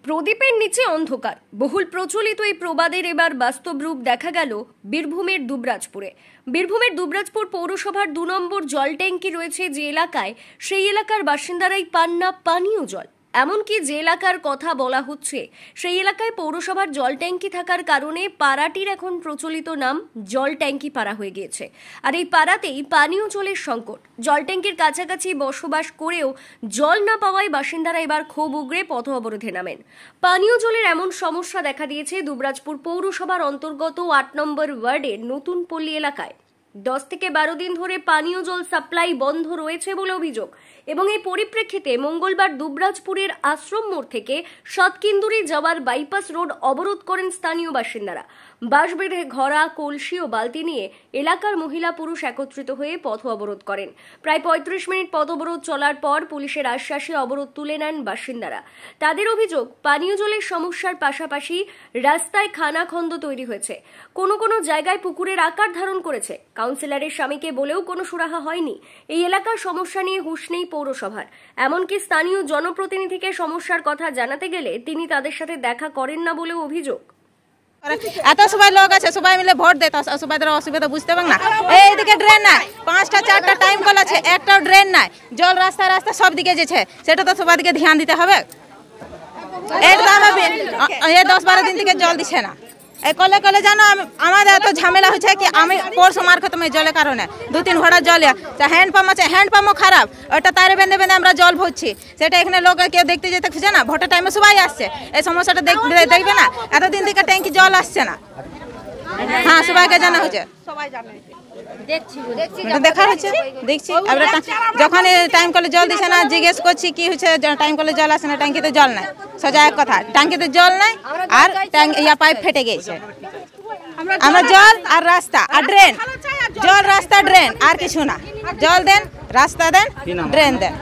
প্রদীপের নিচে অন্ধকার বহুল প্রচলিত এই প্রবাদের এবার বাস্তব রূপ দেখা গেল বীরভূমের দুবরাজপুরে। বীরভূমের দুবরাজপুর পৌরসভার 2 নম্বর জল ট্যাঙ্কি রয়েছে যে এলাকায়, সেই এলাকার বাসিন্দারাই পান না পানীয় জল। এমনকি যে এলাকার কথা বলা হচ্ছে সেই এলাকায় পৌরসভার জল ট্যাঙ্কি থাকার কারণে পাড়াটির এখন প্রচলিত নাম জল ট্যাঙ্কি পাড়া হয়ে গিয়েছে। আর এই পাড়াতেই পানীয় জলের সংকট। জল ট্যাঙ্কির কাছাকাছি বসবাস করেও জল না পাওয়ায় বাসিন্দারা এবার ক্ষোভ উগরে পথ অবরোধে নামেন। পানীয় জলের এমন সমস্যা দেখা দিয়েছে দুবরাজপুর পৌরসভার অন্তর্গত 8 নম্বর ওয়ার্ডের নতুন পল্লী এলাকায়। 10 থেকে 12 দিন ধরে পানীয় জল সাপ্লাই বন্ধ রয়েছে বলে অভিযোগ। এবং এই পরিপ্রেক্ষিতে মঙ্গলবার দুবরাজপুরের আশ্রম মোড় থেকে সাতকিন্দুরি যাওয়ার বাইপাস রোড অবরোধ করেন স্থানীয় বাসিন্দারা। বাঁশ বেঁধে ঘড়া, কলসি ও বালতি নিয়ে এলাকার মহিলা পুরুষ একত্রিত হয়ে পথ অবরোধ করেন। প্রায় 35 মিনিট পথ অবরোধ চলার পর পুলিশের আশ্বাসে অবরোধ তুলে নেন বাসিন্দারা। তাদের অভিযোগ, পানীয় জলের সমস্যার পাশাপাশি রাস্তায় খানাখন্দ তৈরি হয়েছে, কোনো কোনো জায়গায় পুকুরের আকার ধারণ করেছে। কাউন্সিলরের স্বামীকে বলেও কোনো সুরাহা হয়নি। এই এলাকার সমস্যা নিয়ে হুঁশ নেই পৌরসভার। এমনকি স্থানীয় জনপ্রতিনিধিকে সমস্যার কথা জানাতে গেলে তিনি তাদের সাথে দেখা করেন না বলেও অভিযোগ। এত সবাই লোক আছে, সবাই মিলে ভোট দেয়, সবাই অসুবিধা বুঝতে পারে না। এইদিকে ড্রেন নাই, 5টা 4টা টাইম কল আছে, একটাও ড্রেন নাই। জল রাস্তা রাস্তা সব দিকে যেছে, সেটা তো সবার দিকে ধ্যান দিতে হবে। এই 10-12 দিন থেকে জল দিচ্ছে না। এই কলে কলে জানো আমাদের এত ঝামেলা হচ্ছে কি আমি পরশু মার খতম জলের কারণে 2-3 ঘোড়া জল, হ্যান্ড পাম্প আছে, হ্যান্ড পাম্পও খারাপ, ওটা তারে বেঁধে বেঁধে আমরা জল ভরছি। সেটা এখানে লোক কেউ দেখতে যেতে খুঁজে না। ভোটের টাইমে সবাই আসছে, এই সমস্যাটা দেখবে না। এতদিন থেকে ট্যাঙ্কি জল আসছে না। হ্যাঁ, সবাইকে জানা হচ্ছে, সবাই জানে, দেখা হচ্ছে, দেখছি। আমরা যখন টাইম কলে জল দিচ্ছে না, জিজ্ঞেস করছি কি হচ্ছে, টাইম কলে জল আসে না, ট্যাঙ্কিতে জল নাই। সোজা এক কথা, ট্যাঙ্কিতে জল নাই আর পাইপ ফেটে গেছে। আমরা জল আর রাস্তা আর ড্রেন, জল রাস্তা ড্রেন আর কিছু না। জল দেন, রাস্তা দেন, ড্রেন দেন।